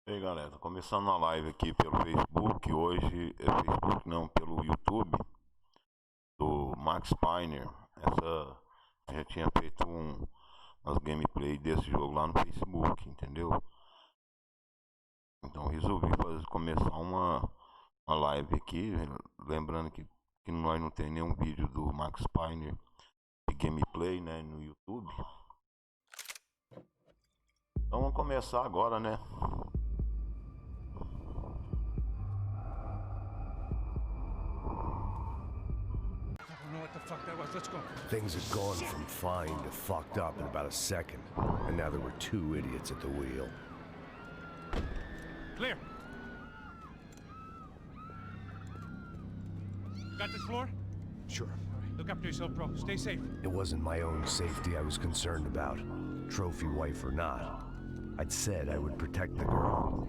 E aí galera, tô começando a live aqui pelo Facebook. Hoje é Facebook não, pelo YouTube do Max Payne. Essa já tinha feito umas gameplay desse jogo lá no Facebook, entendeu? Então resolvi começar uma live aqui, lembrando que nós não tem nenhum vídeo do Max Payne de gameplay, né, no YouTube. Então vamos começar agora, né? Things had gone from fine to fucked up in about a second, and now there were two idiots at the wheel. Clear. You got this floor? Sure. Look after yourself, bro. Stay safe. It wasn't my own safety I was concerned about, trophy wife or not. I'd said I would protect the girl.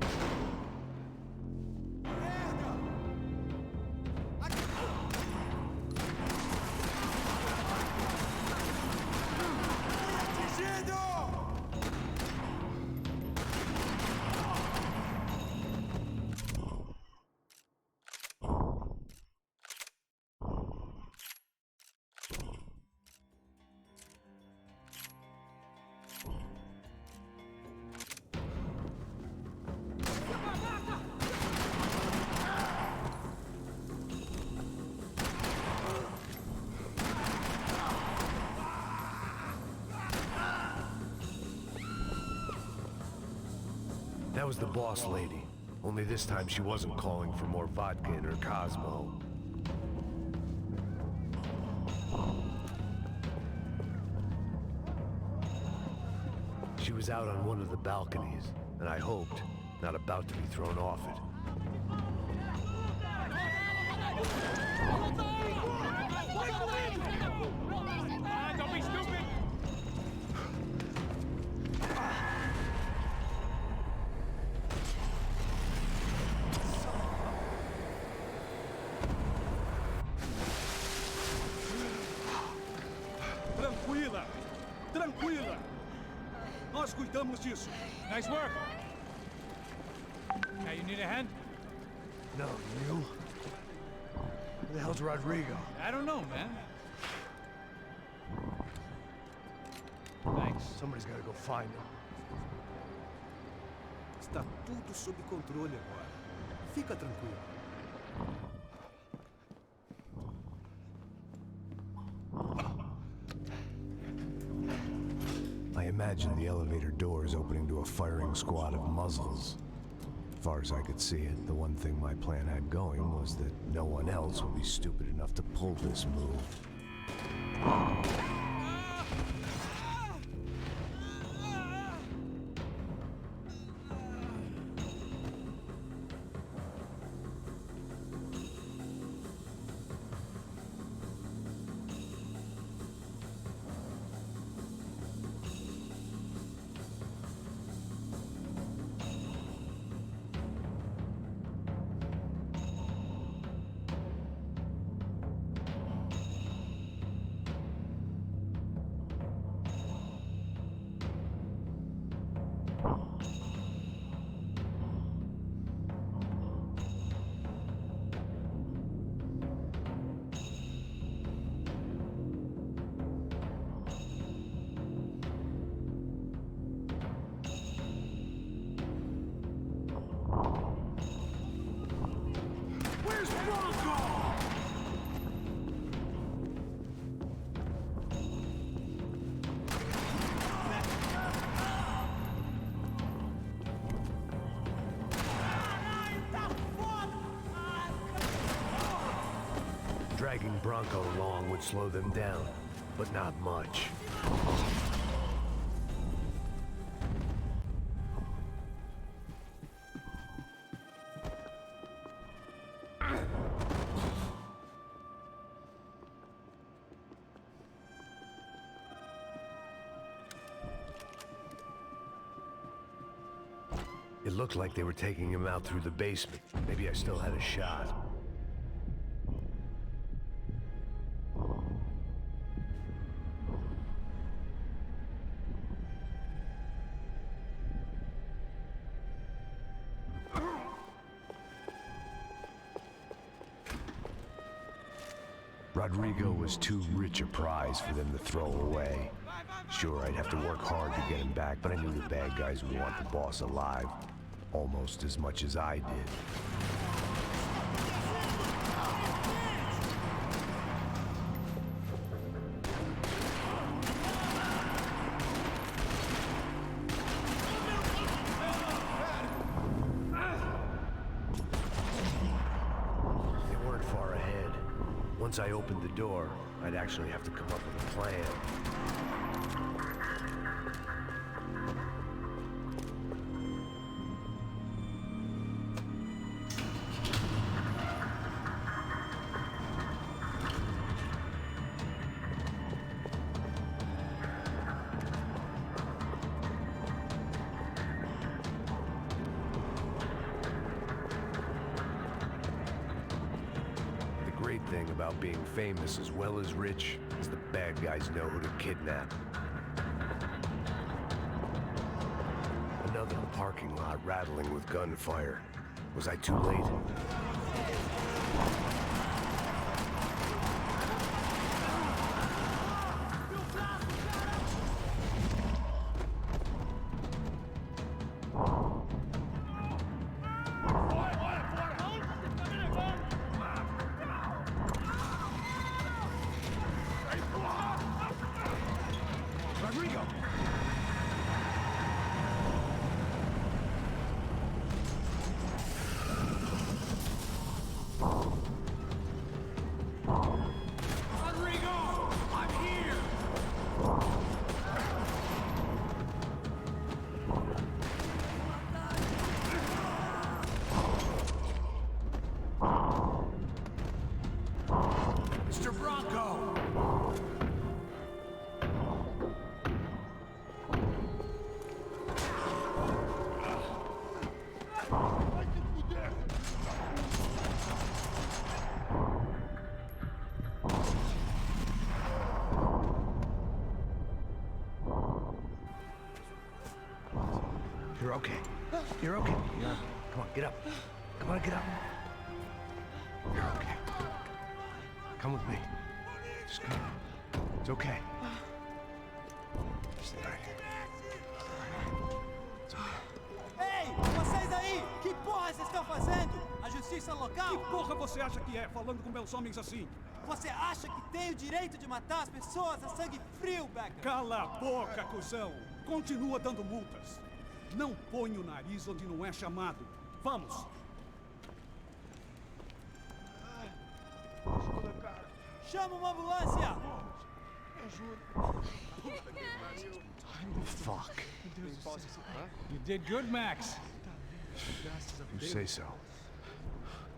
That was the boss lady. Only this time she wasn't calling for more vodka in her Cosmo. She was out on one of the balconies, and I hoped not about to be thrown off it. Don't be stupid! Tranquila! Tranquila! Nós cuidamos disso. Nice work! Now you need a hand? No, you? Who the hell's Rodrigo? I don't know, man. Thanks. Somebody's gotta go find him. Está tudo sob controle agora. Fica tranquilo. I imagine the elevator doors opening to a firing squad of muzzles. As far as I could see it, the one thing my plan had going was that no one else would be stupid enough to pull this move. Dragging Bronco along would slow them down, but not much. It looked like they were taking him out through the basement. Maybe I still had a shot. Rodrigo was too rich a prize for them to throw away. Sure, I'd have to work hard to get him back, but I knew the bad guys would want the boss alive almost as much as I did. They weren't far ahead. Once I opened the door, I'd actually have to come up with a plan. The great thing about being famous as well as rich is the bad guys know who to kidnap. Another parking lot rattling with gunfire. Was I too late? Rodrigo! Rodrigo! I'm here! Mr. Bronco! You're okay. You're okay. Come on, get up. Come on, get up. You're okay. Come with me. Just come. It's okay. Stay right here. It's okay. Ei, vocês aí! Que porra vocês estão fazendo? A justiça local? Que porra você acha que é, falando com meus homens assim? Você acha que tem o direito de matar as pessoas a sangue frio, Becker? Cala a boca, cuzão! Continua dando multas. Não põe o nariz onde não é chamado. Vamos! Chama uma ambulância! Fuck. You did good, Max. You say so.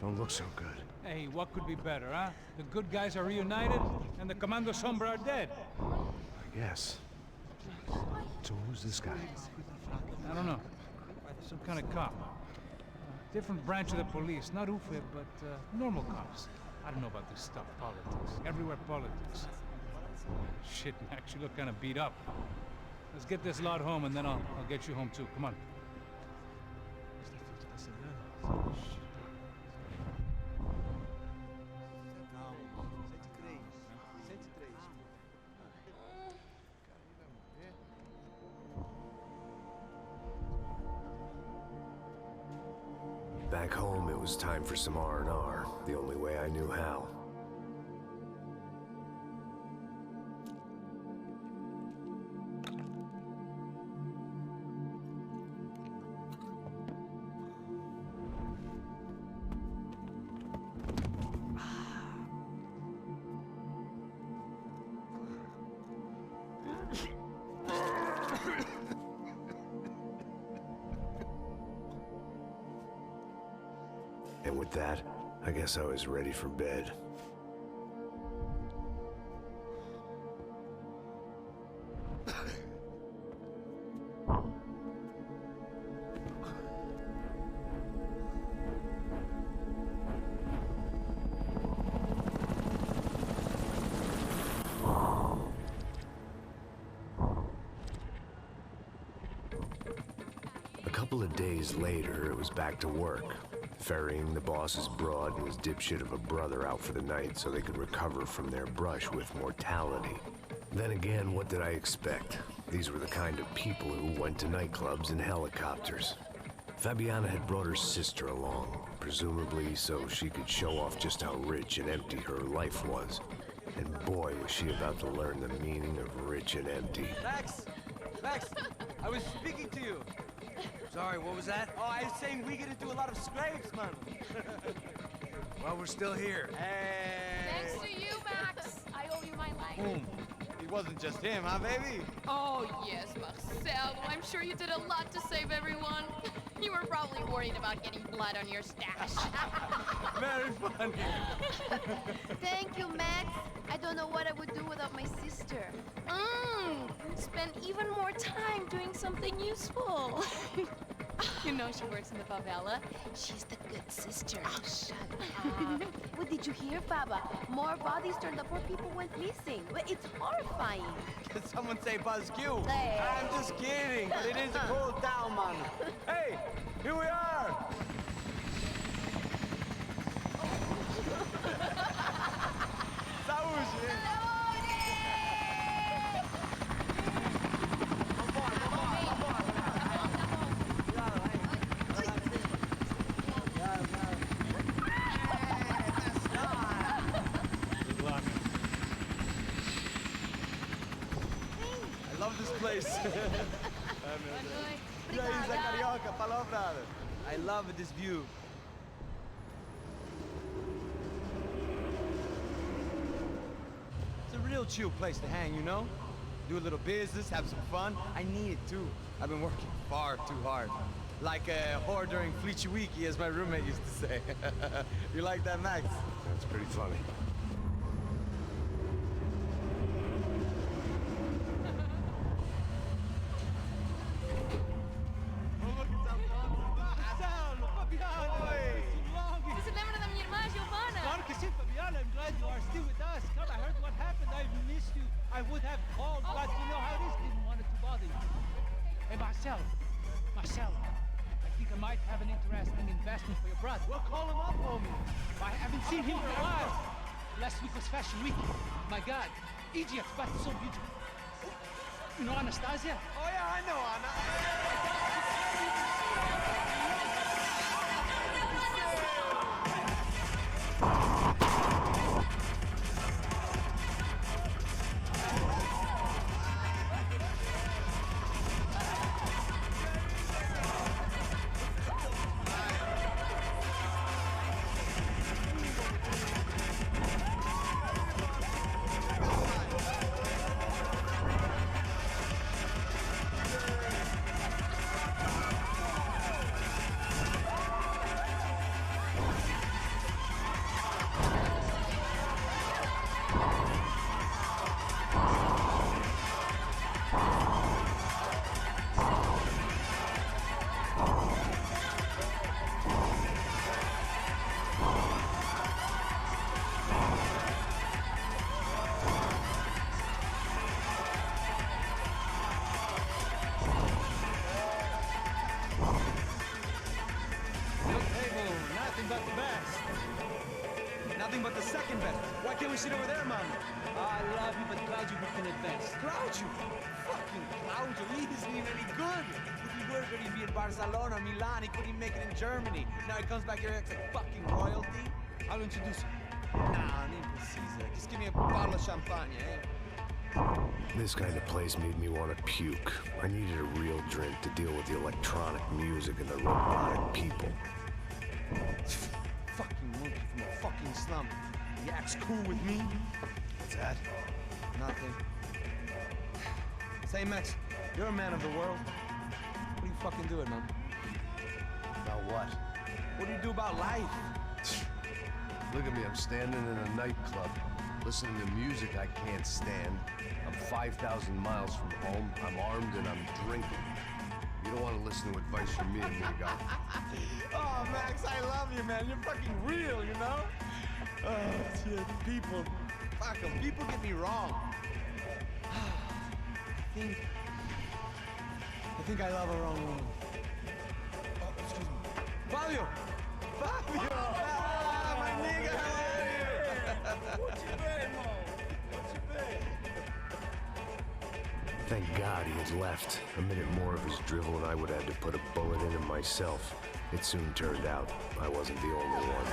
Don't look so good. Hey, what could be better, huh? The good guys are reunited, and the Commando Sombra are dead. I guess. So who's this guy? I don't know. Some kind of cop. Different branch of the police. Not UFE, but normal cops. I don't know about this stuff, politics. Everywhere politics. Shit, Max, you look kind of beat up. Let's get this lot home, and then I'll get you home too. Come on. Back home, it was time for some R&R, the only way I knew how. And with that, I guess I was ready for bed. A couple of days later, it was back to work. ferrying the boss's broad and his dipshit of a brother out for the night so they could recover from their brush with mortality. Then again, what did I expect? These were the kind of people who went to nightclubs in helicopters. Fabiana had brought her sister along, presumably so she could show off just how rich and empty her life was. And boy, was she about to learn the meaning of rich and empty. Max! Max! I was speaking to you! Sorry, what was that? Oh, I was saying we get to do a lot of scrapes, man. Well, we're still here. Hey! Thanks to you, Max. I owe you my life. Boom. It wasn't just him, huh, baby? Oh, yes, Marcel. I'm sure you did a lot to save everyone. You were probably worried about getting blood on your stash. Very funny. Thank you, Max. I don't know what I would do without my sister. Spend even more time doing something useful. You know she works in the favela. She's the good sister. Oh, shut up. What did you hear, Baba? More bodies turned up where people went missing. It's horrifying. Did someone say Buzz Q? Hey. I'm just kidding, but it is a cool town, man. Hey, here we are! Saúde! I love this place. E aí, Zé Carioca, palavra. I love this view. It's a real chill place to hang, you know? Do a little business, have some fun. I need it too. I've been working far too hard. Like a whore during Fleechy Weeky, as my roommate used to say. You like that, Max? That's pretty funny. Você lembra da minha irmã, Giovanna? Claro que sim, Fabiana. I'm glad you are still with us. Come, I heard what happened. I missed you. I would have called, but you know how it is. Didn't want to bother you. Hey, Marcel. Marcel. I think I might have an interesting investment for your brother. Well, call him up, homie. I haven't seen him for a while. Last week was Fashion Week. My God. Egypt, but so beautiful. You know Anastasia? Oh yeah, I know Anna. But the best. Nothing but the second best. Why can't we sit over there, man? I love you, but Claudio booked it best. Claudio? Fucking Claudio, he isn't even any good. If he were good, he'd be in Barcelona, Milan, he couldn't even make it in Germany. Now he comes back here and acts like fucking royalty. I'll introduce you. Nah, need Caesar. Just give me a bottle of champagne, eh? This kind of place made me want to puke. I needed a real drink to deal with the electronic music and the robotic people. Fucking monkey from a fucking slum. He acts cool with me. What's that? Nothing. Say, Max, you're a man of the world. What do you fucking do it, man? About what? What do you do about life? Look at me, I'm standing in a nightclub, listening to music I can't stand. I'm 5,000 miles from home, I'm armed and I'm drinking. You don't want to listen to advice from me, amigo. Oh, Max, I love you, man. You're fucking real, you know? Oh, shit. People. Fuck 'em. People get me wrong. I think I love a wrong woman. Oh, excuse me. Fabio! Fabio! Ah, my nigga, how are you? Thank God he had left. A minute more of his drivel and I would have had to put a bullet in him myself. It soon turned out I wasn't the only one.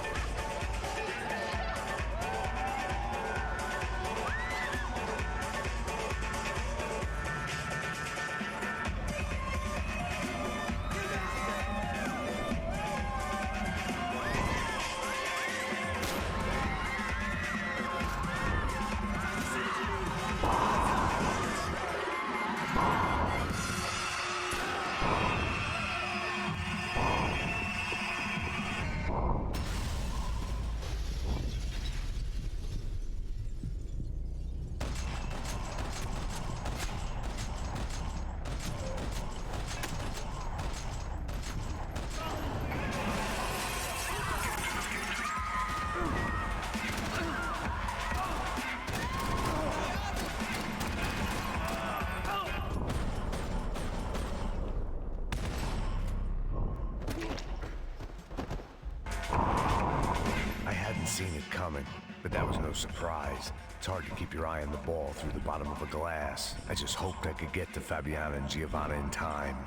Seen it coming, but that was no surprise. It's hard to keep your eye on the ball through the bottom of a glass. I just hoped I could get to Fabiana and Giovanna in time.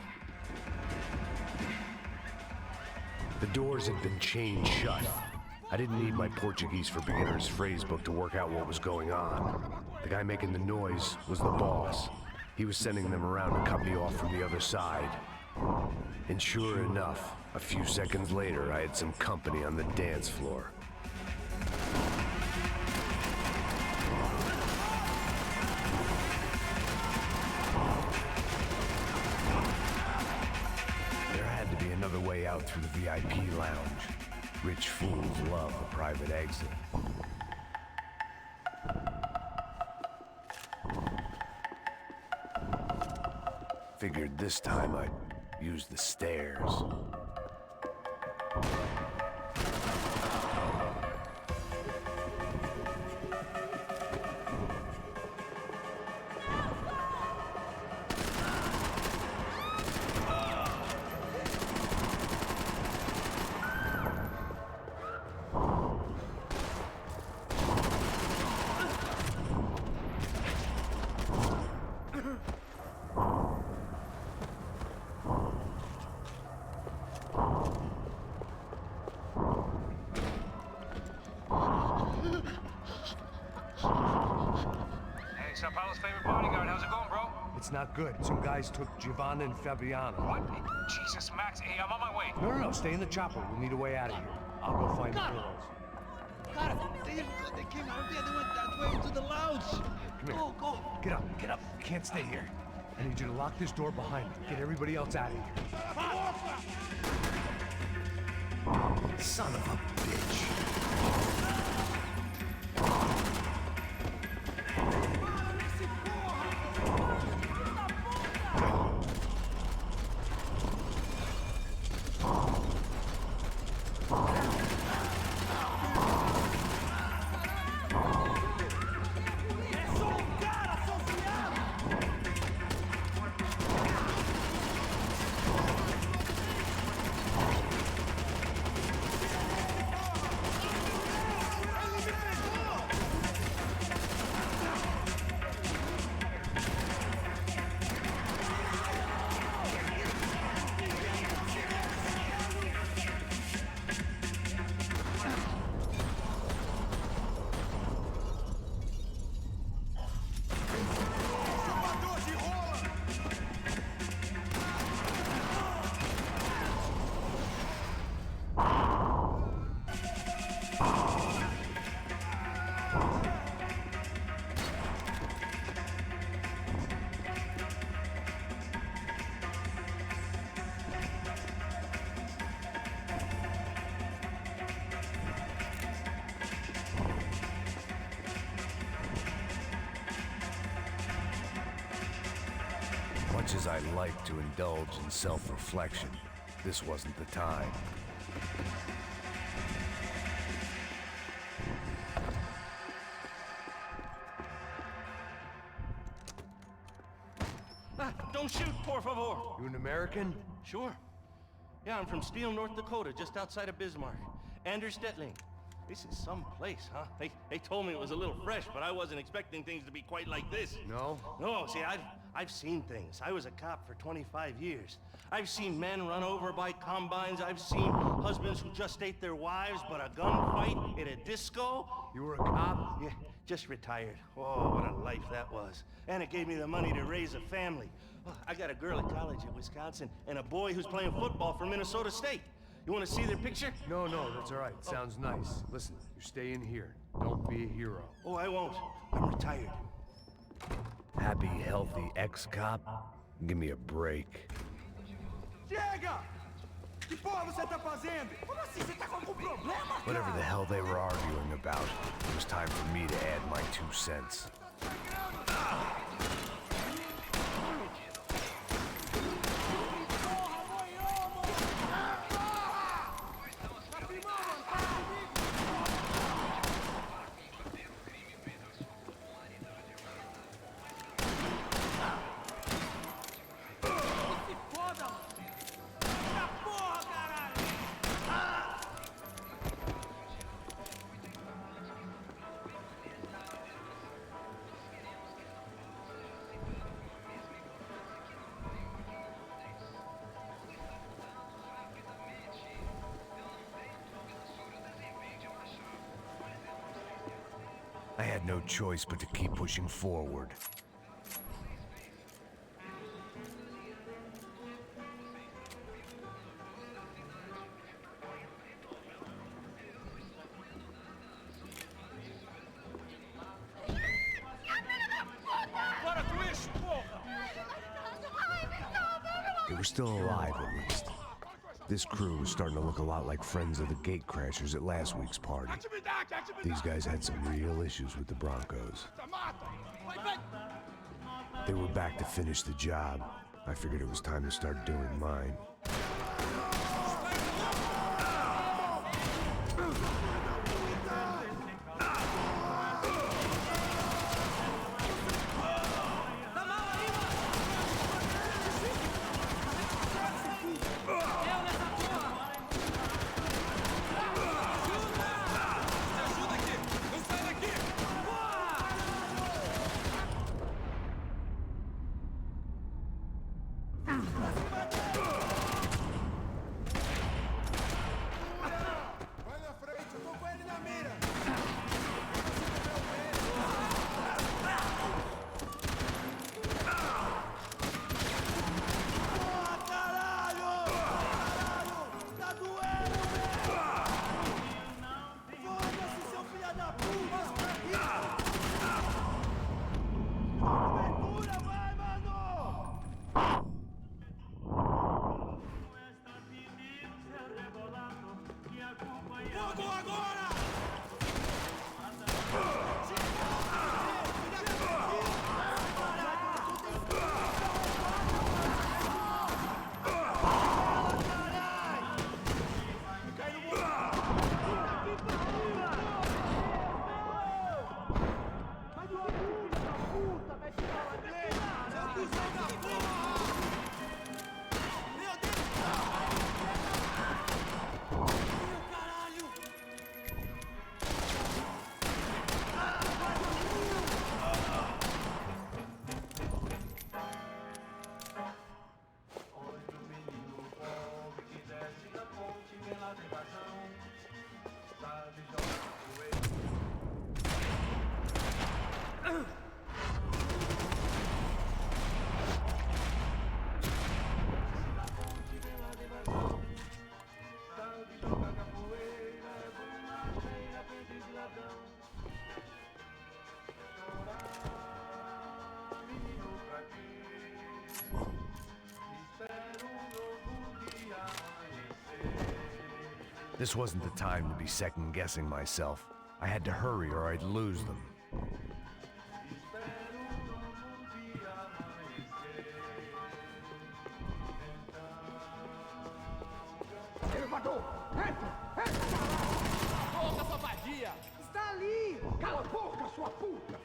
The doors had been chained shut. I didn't need my Portuguese for Beginners phrase book to work out what was going on. The guy making the noise was the boss. He was sending them around to cut me off from the other side. And sure enough, a few seconds later, I had some company on the dance floor. Another way out through the VIP lounge. Rich fools love a private exit. Figured this time I'd use the stairs. Sao Paulo's favorite bodyguard. How's it going, bro? It's not good. Some guys took Giovanna and Fabiana. What? Jesus, Max. Hey, I'm on my way. No, stay in the chopper. We'll need a way out of here. I'll go find the girls. Got it. They came out there. They went that way into the lounge. Come here. Go. Get up. You can't stay here. I need you to lock this door behind me. Get everybody else out of here. Son of a bitch. Much as I like to indulge in self-reflection, this wasn't the time. Don't shoot, por favor. You an American? Sure. Yeah, I'm from Steele, North Dakota, just outside of Bismarck. Andrew Stetling. This is some place, huh? They told me it was a little fresh, but I wasn't expecting things to be quite like this. No? No, see, I've seen things. I was a cop for 25 years. I've seen men run over by combines. I've seen husbands who just ate their wives, but a gunfight at a disco. You were a cop? Yeah, just retired. Oh, what a life that was. And it gave me the money to raise a family. Oh, I got a girl at college at Wisconsin and a boy who's playing football for Minnesota State. You want to see their picture? No, that's all right. Sounds nice. Listen, you're staying here. Don't be a hero. Oh, I won't. I'm retired. Happy, healthy ex-cop? Give me a break. Chega! Que porra você tá fazendo? Como assim? Você tá com algum problema? Whatever the hell they were arguing about, it was time for me to add my 2 cents. I had no choice but to keep pushing forward. Para com isso, porra! They were still alive, at least. This crew was starting to look a lot like friends of the gatecrashers at last week's party. These guys had some real issues with the Broncos. They were back to finish the job. I figured it was time to start doing mine. This wasn't the time to be second-guessing myself. I had to hurry or I'd lose them. Elevador! Entra! Entra! Porra, sua vadia! Está ali! Cala a boca, sua puta!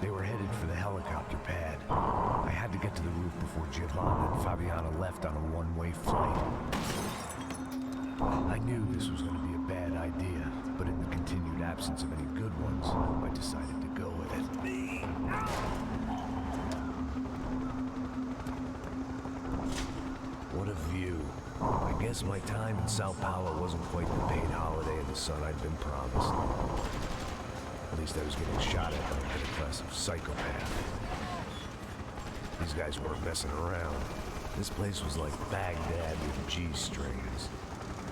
They were headed for the helicopter pad. I had to get to the roof before Giovanna and Fabiana left on a one-way flight. I knew this was going to be a bad idea, but in the continued absence of any good ones, I decided to go with it. What a view. I guess my time in Sao Paulo wasn't quite the paid holiday in the sun I'd been promised. At least I was getting shot at by a middle-class of psychopath. These guys weren't messing around. This place was like Baghdad with G-strings.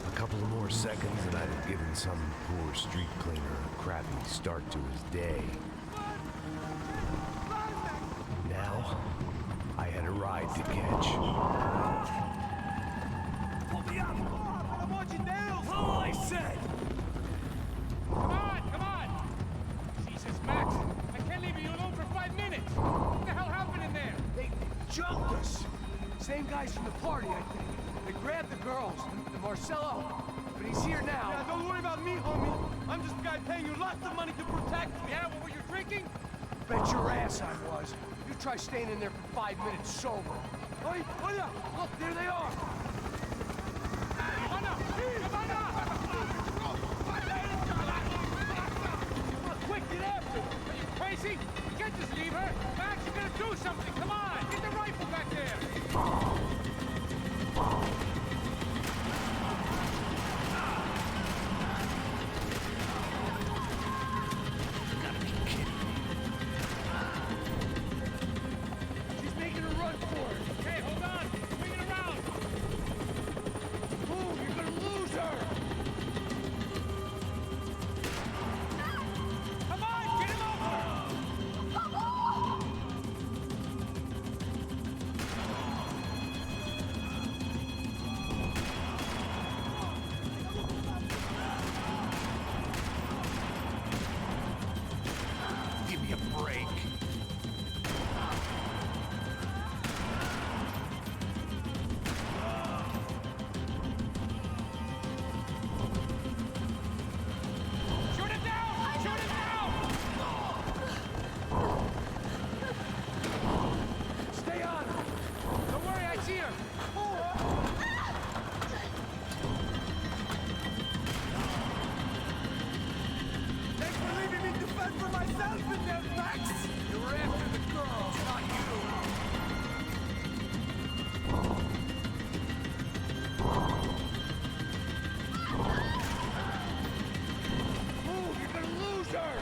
A couple of more seconds and I'd have given some poor street cleaner a crappy start to his day. Now, I had a ride to catch. Pull me up! I want you down! All I said! Come on! Jesus, Max, I can't leave you alone for 5 minutes! What the hell happened in there? They jumped us. Same guys from the party, I think. They grabbed the girls, the Marcelo, but he's here now. Yeah, don't worry about me, homie. I'm just a guy paying you lots of money to protect me. Yeah, what were you drinking? Bet your ass I was. You try staying in there for 5 minutes sober. Hey, hold up! Look, there they are! Come on! Quick, get after them! Are you crazy? You can't just leave her! Max, you gotta do something! Come on! Get the rifle back there! She's making a run for it! Hey, hold on! Swing it around! Move, you're gonna lose her! Come on! Get him over! Give me a break. Shoot it down! Shoot it down! Stay on her! Don't worry, I see her! Thanks for leaving me to fend for myself in there, Max! You were after the girls, not you! Move, you're gonna lose her!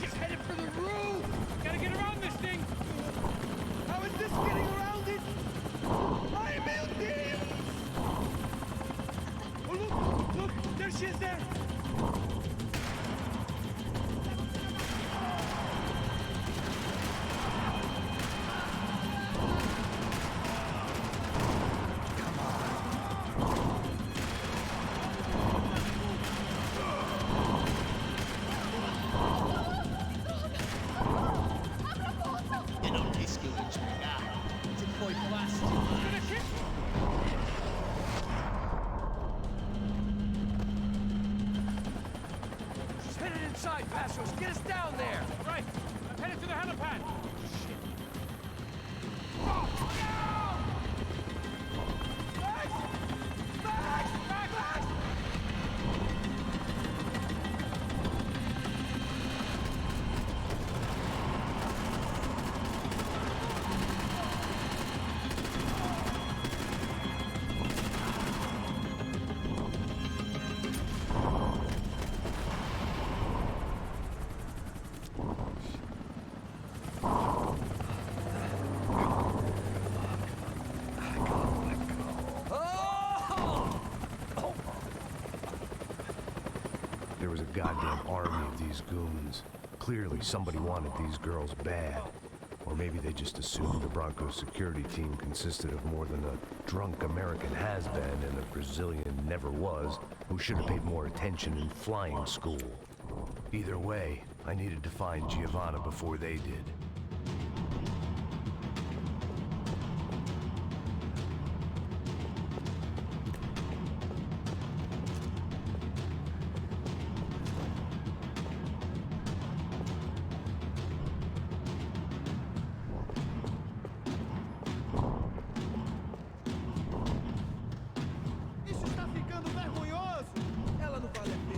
She's headed for the roof! Gotta get around this thing! How is this getting around it? I am guilty! Oh, look! Look! There she is there! E non rischio di spiegare. Se poi basti. She's headed inside, Passos! Get us down there! Right! I'm headed to the helipad! Shit! There was a goddamn army of these goons. Clearly somebody wanted these girls bad. Or maybe they just assumed the Broncos security team consisted of more than a drunk American has-been and a Brazilian never-was who should have paid more attention in flying school. Either way, I needed to find Giovanna before they did. Isso está ficando vergonhoso! Ela não vale a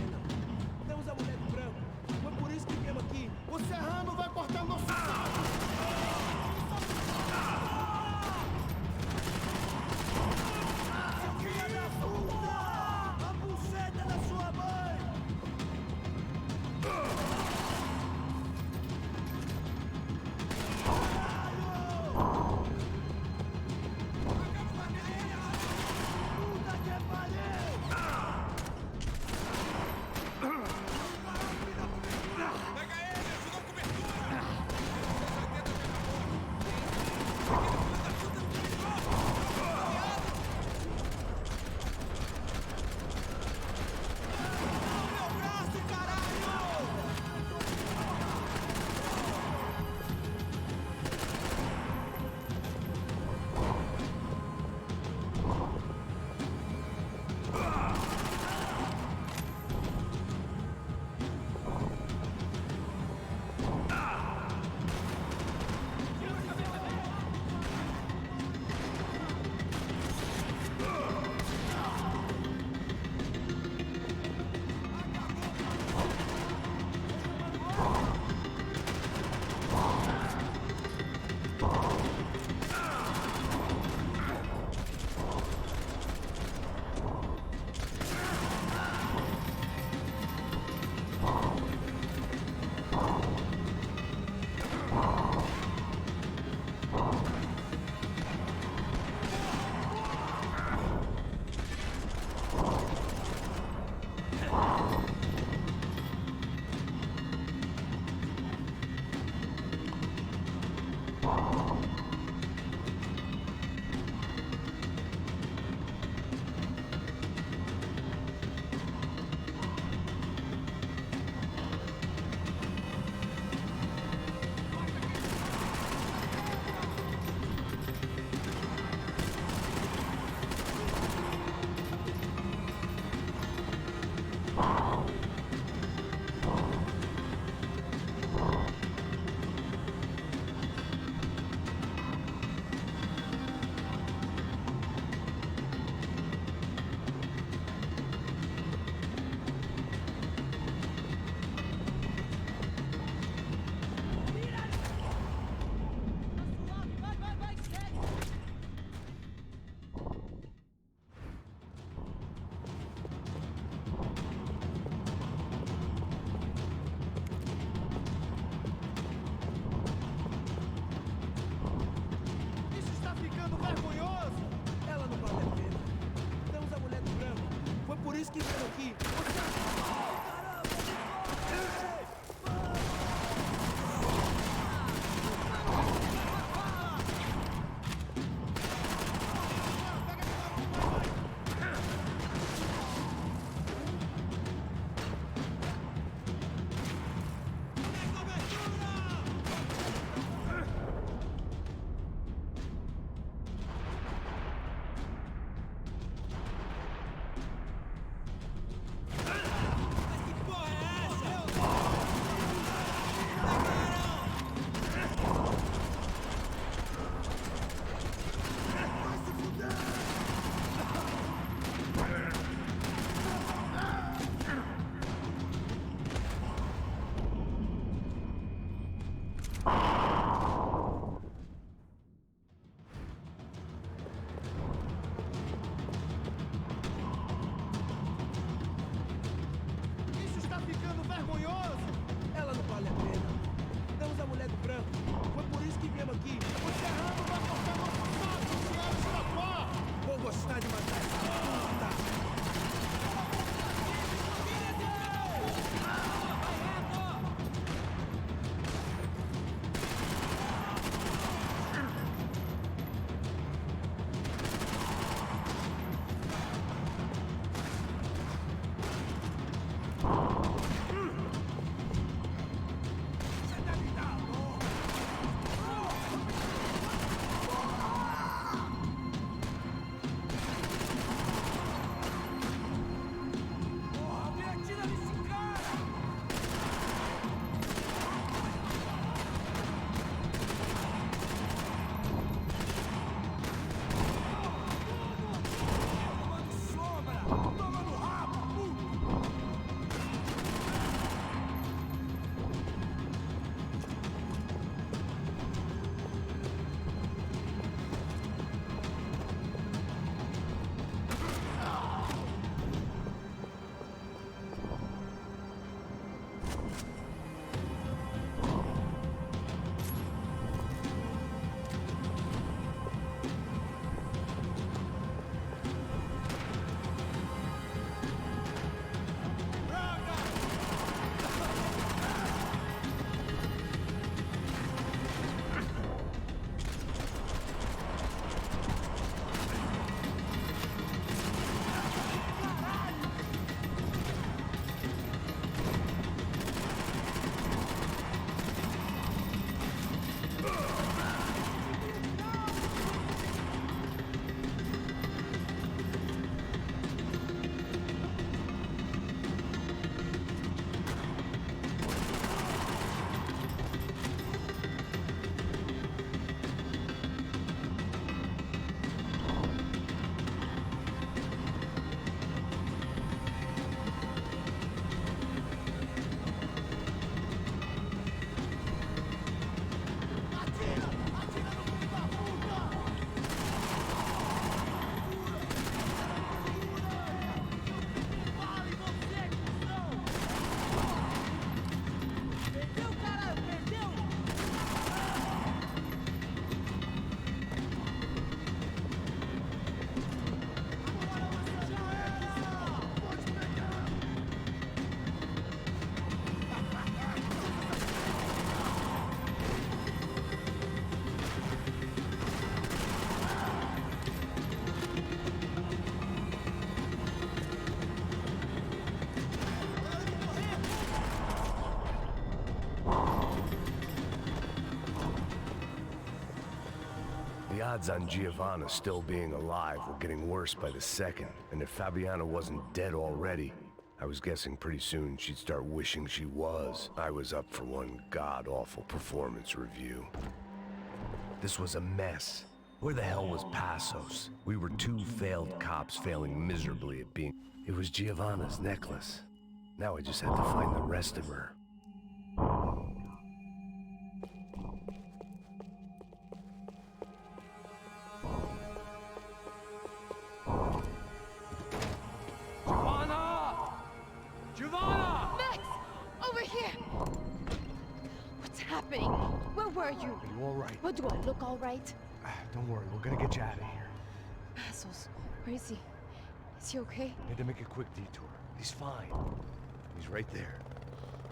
odds on Giovanna still being alive were getting worse by the second, and if Fabiana wasn't dead already, I was guessing pretty soon she'd start wishing she was. I was up for one god-awful performance review. This was a mess. Where the hell was Passos? We were two failed cops failing miserably at being... It was Giovanna's necklace. Now I just had to find the rest of her. Giovanna! Giovanna! Max! Over here! What's happening? Where were you? Are you all right? What, do I look all right? Don't worry, we're gonna get you out of here. Passos, where is he? Is he okay? Need to make a quick detour. He's fine. He's right there.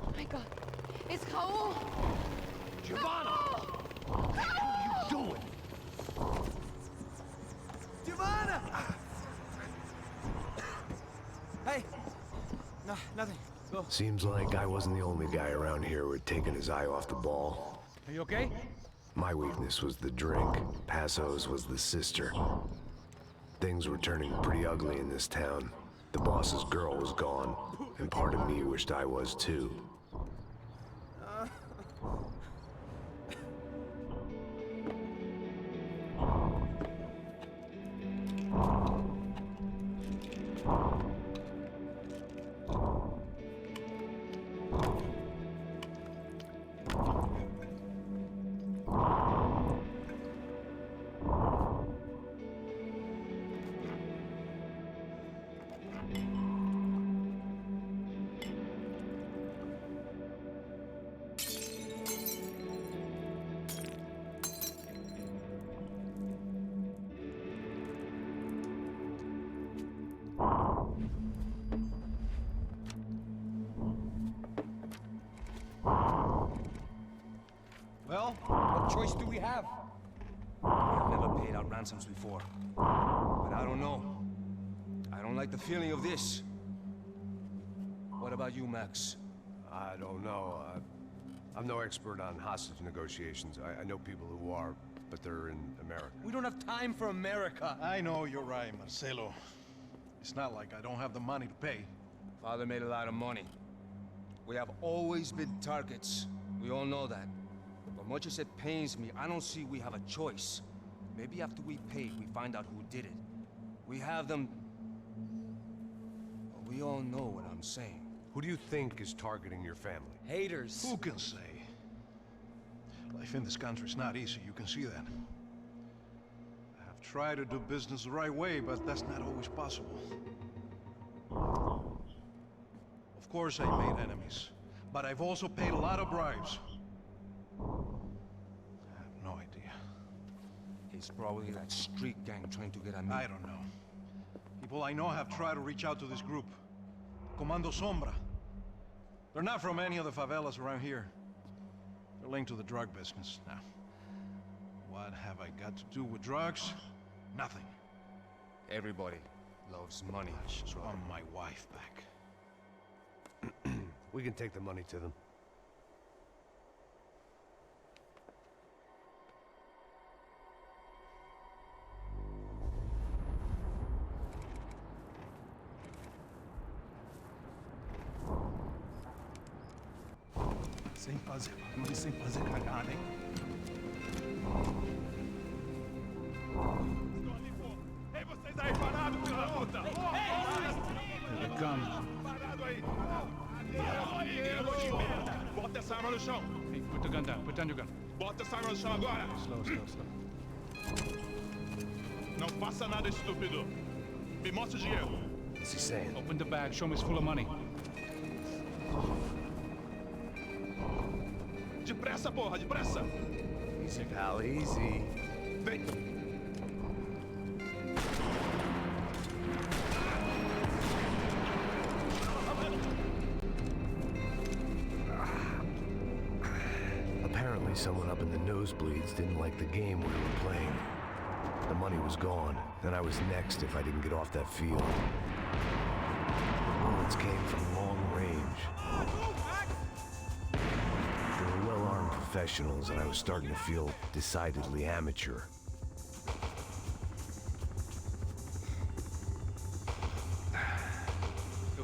Oh my god. It's Raul! Giovanna! Raul! What are you doing? Giovanna! Hey! No, nothing. Go. Seems like I wasn't the only guy around here who had taken his eye off the ball. Are you okay? My weakness was the drink. Passos was the sister. Things were turning pretty ugly in this town. The boss's girl was gone, and part of me wished I was too. Well, what choice do we have? I've never paid out ransoms before. But I don't know. I don't like the feeling of this. What about you, Max? I don't know. I'm no expert on hostage negotiations. I know people who are, but they're in America. We don't have time for America. I know you're right, Marcelo. It's not like I don't have the money to pay. Father made a lot of money. We have always been targets. We all know that. But much as it pains me, I don't see we have a choice. Maybe after we pay, we find out who did it. We have them... Well, we all know what I'm saying. Who do you think is targeting your family? Haters. Who can say? Life in this country is not easy, you can see that. I have tried to do business the right way, but that's not always possible. Of course I made enemies, but I've also paid a lot of bribes. I have no idea. It's probably that street gang trying to get at me. I don't know. People I know have tried to reach out to this group. Comando Sombra. They're not from any of the favelas around here. They're linked to the drug business. Now, what have I got to do with drugs? Nothing. Everybody loves money. I just want my wife back. We can take the money to them. Sem fazer cagada, hein? Ei, vocês aí parados, filho da puta! Here they come. Parado aí! Bota essa arma no chão! Hey, put the gun down. Put down your gun. Bota essa arma no chão agora! Slow, slow, slow. Não faça nada, estúpido! Me mostra o dinheiro! What's he saying? Open the bag. Show me it's full of money. Depressa, porra, depressa! Easy, pal, easy. Vem! Apparently someone up in the nosebleeds didn't like the game we were playing. The money was gone, and I was next if I didn't get off that field. The bullets came from long range. They were well-armed professionals, and I was starting to feel decidedly amateur.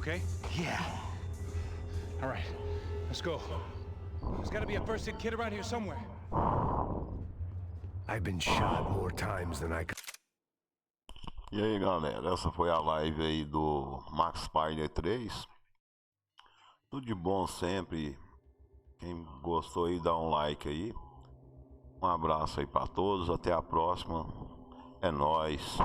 okay? Yeah. All right, let's go. There's gotta be a first aid kit around here somewhere. I've been shot more times than I could. E aí galera, essa foi a live aí do Max Payne 3. Tudo de bom sempre. Quem gostou aí dá um like aí. Um abraço aí pra todos, até a próxima. É nóis.